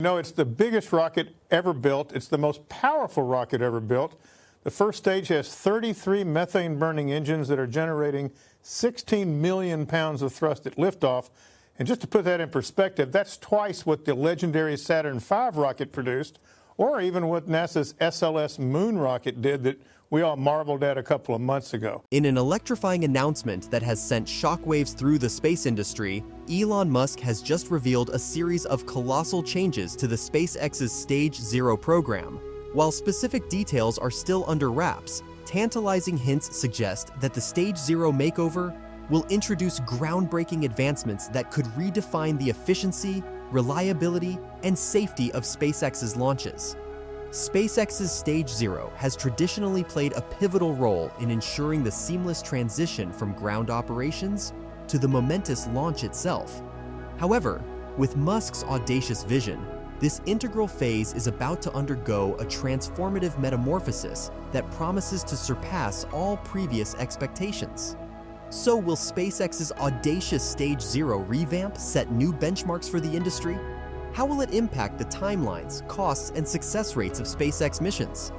No, it's the biggest rocket ever built. It's the most powerful rocket ever built. The first stage has 33 methane-burning engines that are generating 16 million pounds of thrust at liftoff. And just to put that in perspective, that's twice what the legendary Saturn V rocket produced, or even what NASA's SLS moon rocket did that we all marveled at a couple of months ago. In an electrifying announcement that has sent shockwaves through the space industry, Elon Musk has just revealed a series of colossal changes to the SpaceX's Stage 0 program. While specific details are still under wraps, tantalizing hints suggest that the Stage 0 makeover will introduce groundbreaking advancements that could redefine the efficiency, reliability, and safety of SpaceX's launches. SpaceX's Stage 0 has traditionally played a pivotal role in ensuring the seamless transition from ground operations to the momentous launch itself. However, with Musk's audacious vision, this integral phase is about to undergo a transformative metamorphosis that promises to surpass all previous expectations. So will SpaceX's audacious Stage 0 revamp set new benchmarks for the industry? How will it impact the timelines, costs, and success rates of SpaceX missions?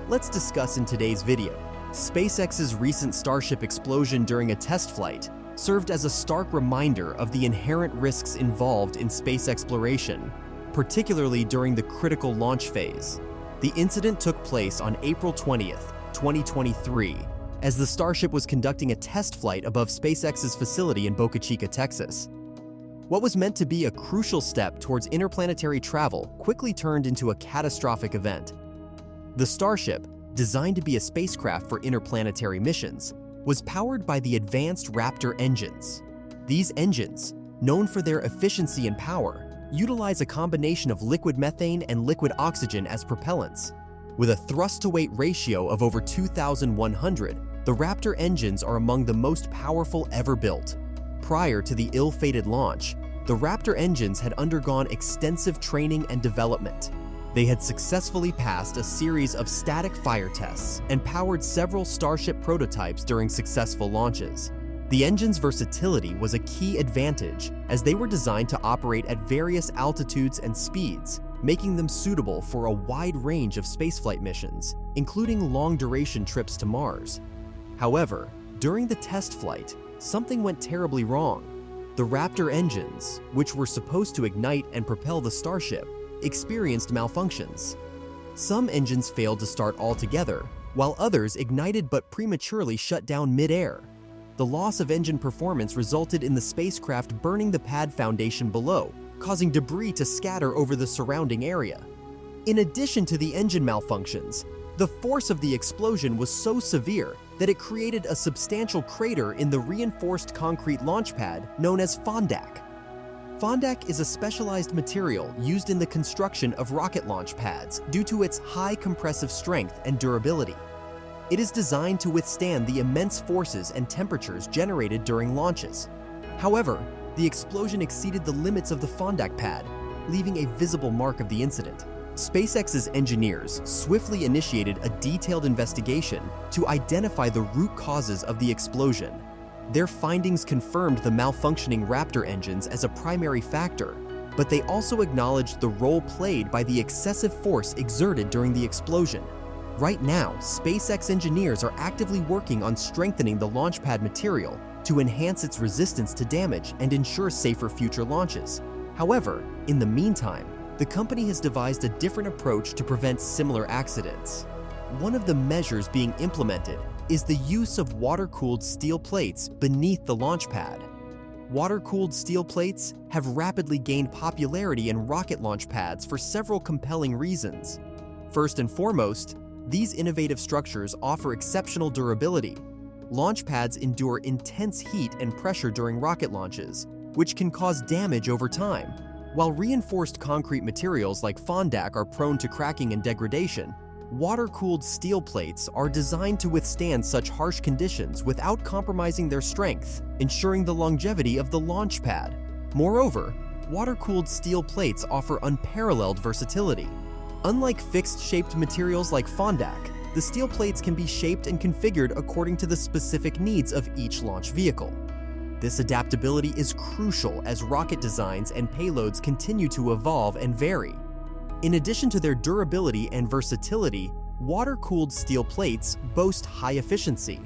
Let's discuss in today's video. SpaceX's recent Starship explosion during a test flight served as a stark reminder of the inherent risks involved in space exploration, particularly during the critical launch phase. The incident took place on April 20th, 2023, as the Starship was conducting a test flight above SpaceX's facility in Boca Chica, Texas. What was meant to be a crucial step towards interplanetary travel quickly turned into a catastrophic event. The Starship, designed to be a spacecraft for interplanetary missions, was powered by the advanced Raptor engines. These engines, known for their efficiency and power, utilize a combination of liquid methane and liquid oxygen as propellants. With a thrust-to-weight ratio of over 2,100, the Raptor engines are among the most powerful ever built. Prior to the ill-fated launch, the Raptor engines had undergone extensive training and development. They had successfully passed a series of static fire tests and powered several Starship prototypes during successful launches. The engine's versatility was a key advantage, as they were designed to operate at various altitudes and speeds, making them suitable for a wide range of spaceflight missions, including long-duration trips to Mars. However, during the test flight, something went terribly wrong. The Raptor engines, which were supposed to ignite and propel the Starship, experienced malfunctions. Some engines failed to start altogether, while others ignited but prematurely shut down mid-air. The loss of engine performance resulted in the spacecraft burning the pad foundation below, causing debris to scatter over the surrounding area. In addition to the engine malfunctions, the force of the explosion was so severe that it created a substantial crater in the reinforced concrete launch pad known as fondak. Fondak is a specialized material used in the construction of rocket launch pads due to its high compressive strength and durability. It is designed to withstand the immense forces and temperatures generated during launches. However, the explosion exceeded the limits of the fondak pad, leaving a visible mark of the incident. SpaceX's engineers swiftly initiated a detailed investigation to identify the root causes of the explosion. Their findings confirmed the malfunctioning Raptor engines as a primary factor, but they also acknowledged the role played by the excessive force exerted during the explosion. Right now, SpaceX engineers are actively working on strengthening the launch pad material to enhance its resistance to damage and ensure safer future launches. However, in the meantime, the company has devised a different approach to prevent similar accidents. One of the measures being implemented is the use of water-cooled steel plates beneath the launch pad. Water-cooled steel plates have rapidly gained popularity in rocket launch pads for several compelling reasons. First and foremost, these innovative structures offer exceptional durability. Launch pads endure intense heat and pressure during rocket launches, which can cause damage over time. While reinforced concrete materials like fondak are prone to cracking and degradation, water-cooled steel plates are designed to withstand such harsh conditions without compromising their strength, ensuring the longevity of the launch pad. Moreover, water-cooled steel plates offer unparalleled versatility. Unlike fixed-shaped materials like fondak, the steel plates can be shaped and configured according to the specific needs of each launch vehicle. This adaptability is crucial as rocket designs and payloads continue to evolve and vary. In addition to their durability and versatility, water-cooled steel plates boast high efficiency.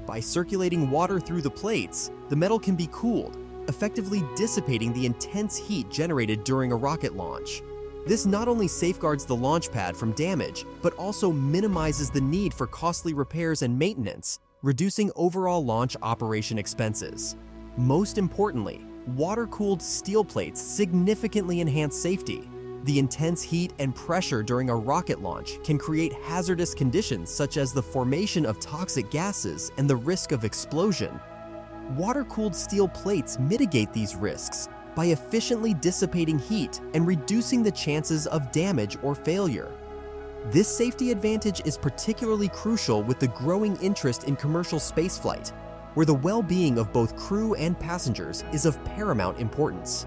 By circulating water through the plates, the metal can be cooled, effectively dissipating the intense heat generated during a rocket launch. This not only safeguards the launch pad from damage, but also minimizes the need for costly repairs and maintenance, reducing overall launch operation expenses. Most importantly, water-cooled steel plates significantly enhance safety. The intense heat and pressure during a rocket launch can create hazardous conditions such as the formation of toxic gases and the risk of explosion. Water-cooled steel plates mitigate these risks by efficiently dissipating heat and reducing the chances of damage or failure. This safety advantage is particularly crucial with the growing interest in commercial spaceflight, where the well-being of both crew and passengers is of paramount importance.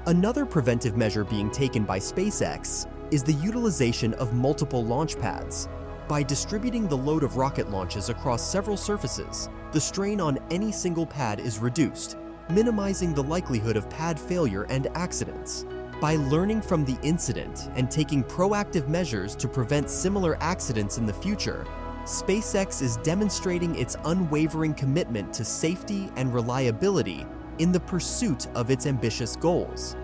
Another preventive measure being taken by SpaceX is the utilization of multiple launch pads. By distributing the load of rocket launches across several surfaces, the strain on any single pad is reduced, minimizing the likelihood of pad failure and accidents. By learning from the incident and taking proactive measures to prevent similar accidents in the future, SpaceX is demonstrating its unwavering commitment to safety and reliability in the pursuit of its ambitious goals.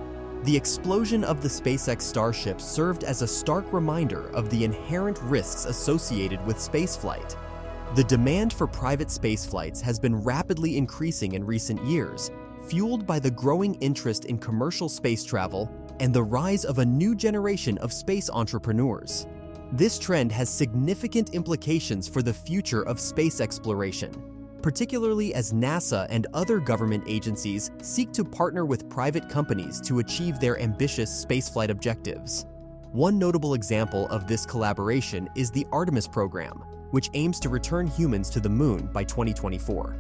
The explosion of the SpaceX Starship served as a stark reminder of the inherent risks associated with spaceflight. The demand for private spaceflights has been rapidly increasing in recent years, fueled by the growing interest in commercial space travel and the rise of a new generation of space entrepreneurs. This trend has significant implications for the future of space exploration, particularly as NASA and other government agencies seek to partner with private companies to achieve their ambitious spaceflight objectives. One notable example of this collaboration is the Artemis program, which aims to return humans to the moon by 2024.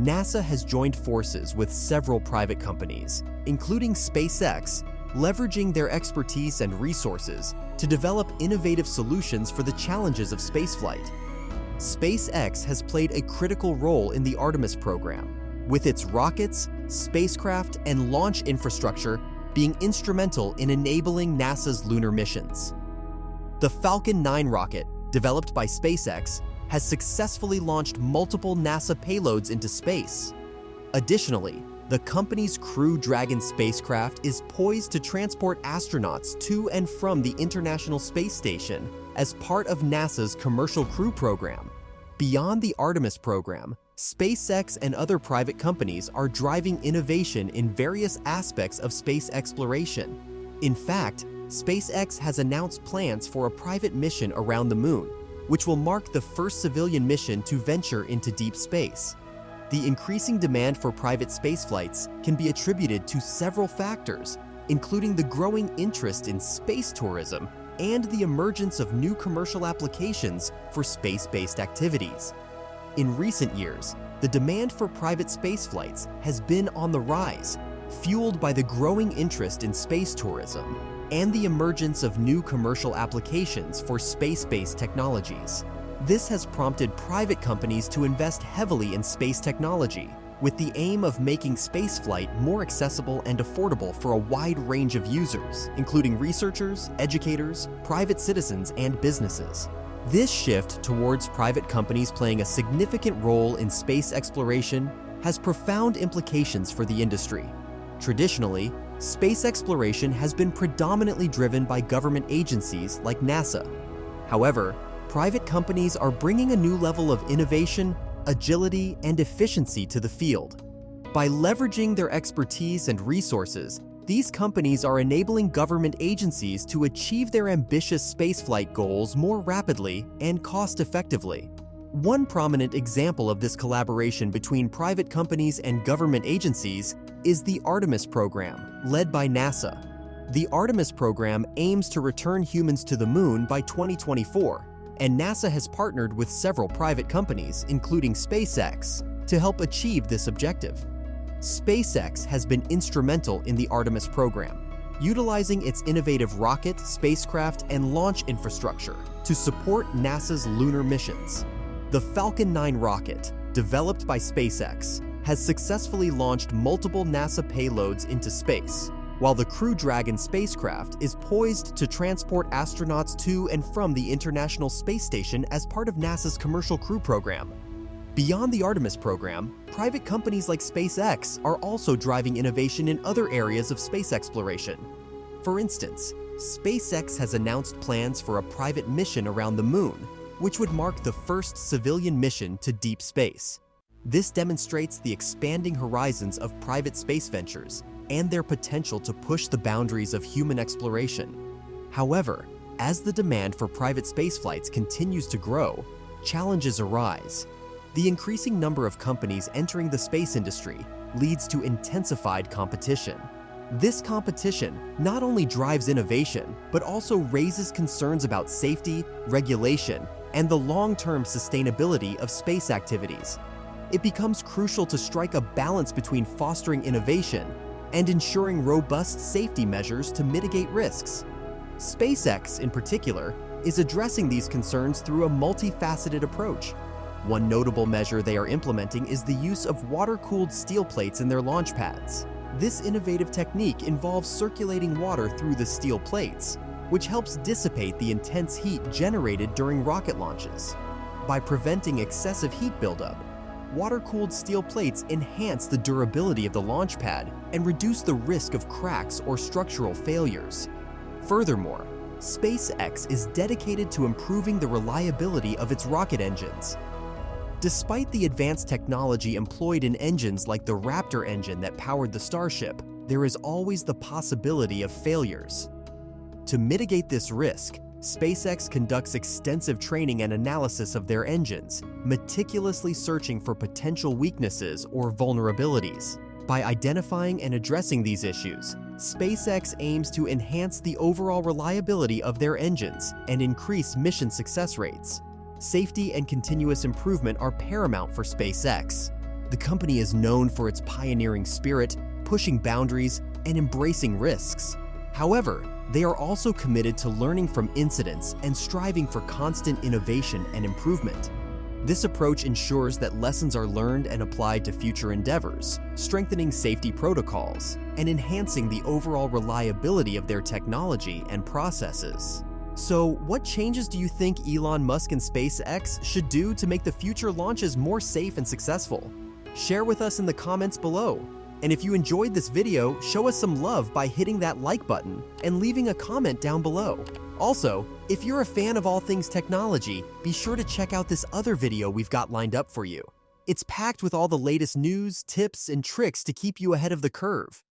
NASA has joined forces with several private companies, including SpaceX, leveraging their expertise and resources to develop innovative solutions for the challenges of spaceflight. SpaceX has played a critical role in the Artemis program, with its rockets, spacecraft, and launch infrastructure being instrumental in enabling NASA's lunar missions. The Falcon 9 rocket, developed by SpaceX, has successfully launched multiple NASA payloads into space. Additionally, the company's Crew Dragon spacecraft is poised to transport astronauts to and from the International Space Station as part of NASA's Commercial Crew program. Beyond the Artemis program, SpaceX and other private companies are driving innovation in various aspects of space exploration. In fact, SpaceX has announced plans for a private mission around the moon, which will mark the first civilian mission to venture into deep space. The increasing demand for private spaceflights can be attributed to several factors, including the growing interest in space tourism and the emergence of new commercial applications for space-based activities. In recent years, the demand for private spaceflights has been on the rise, fueled by the growing interest in space tourism and the emergence of new commercial applications for space-based technologies. This has prompted private companies to invest heavily in space technology, with the aim of making spaceflight more accessible and affordable for a wide range of users, including researchers, educators, private citizens, and businesses. This shift towards private companies playing a significant role in space exploration has profound implications for the industry. Traditionally, space exploration has been predominantly driven by government agencies like NASA. However, private companies are bringing a new level of innovation, agility, and efficiency to the field. By leveraging their expertise and resources, these companies are enabling government agencies to achieve their ambitious spaceflight goals more rapidly and cost-effectively. One prominent example of this collaboration between private companies and government agencies is the Artemis program, led by NASA. The Artemis program aims to return humans to the moon by 2024, and NASA has partnered with several private companies, including SpaceX, to help achieve this objective. SpaceX has been instrumental in the Artemis program, utilizing its innovative rocket, spacecraft, and launch infrastructure to support NASA's lunar missions. The Falcon 9 rocket, developed by SpaceX, has successfully launched multiple NASA payloads into space, while the Crew Dragon spacecraft is poised to transport astronauts to and from the International Space Station as part of NASA's Commercial Crew Program. Beyond the Artemis program, private companies like SpaceX are also driving innovation in other areas of space exploration. For instance, SpaceX has announced plans for a private mission around the Moon, which would mark the first civilian mission to deep space. This demonstrates the expanding horizons of private space ventures and their potential to push the boundaries of human exploration. However, as the demand for private space flights continues to grow, challenges arise. The increasing number of companies entering the space industry leads to intensified competition. This competition not only drives innovation, but also raises concerns about safety, regulation, and the long-term sustainability of space activities. It becomes crucial to strike a balance between fostering innovation and ensuring robust safety measures to mitigate risks. SpaceX, in particular, is addressing these concerns through a multifaceted approach. One notable measure they are implementing is the use of water-cooled steel plates in their launch pads. This innovative technique involves circulating water through the steel plates, which helps dissipate the intense heat generated during rocket launches. By preventing excessive heat buildup, water-cooled steel plates enhance the durability of the launch pad and reduce the risk of cracks or structural failures. Furthermore, SpaceX is dedicated to improving the reliability of its rocket engines. Despite the advanced technology employed in engines like the Raptor engine that powered the Starship, there is always the possibility of failures. To mitigate this risk, SpaceX conducts extensive training and analysis of their engines, meticulously searching for potential weaknesses or vulnerabilities. By identifying and addressing these issues, SpaceX aims to enhance the overall reliability of their engines and increase mission success rates. Safety and continuous improvement are paramount for SpaceX. The company is known for its pioneering spirit, pushing boundaries, and embracing risks. However, they are also committed to learning from incidents and striving for constant innovation and improvement. This approach ensures that lessons are learned and applied to future endeavors, strengthening safety protocols and enhancing the overall reliability of their technology and processes. So, what changes do you think Elon Musk and SpaceX should do to make the future launches more safe and successful? Share with us in the comments below. And if you enjoyed this video, show us some love by hitting that like button and leaving a comment down below. Also, if you're a fan of all things technology, be sure to check out this other video we've got lined up for you. It's packed with all the latest news, tips, and tricks to keep you ahead of the curve.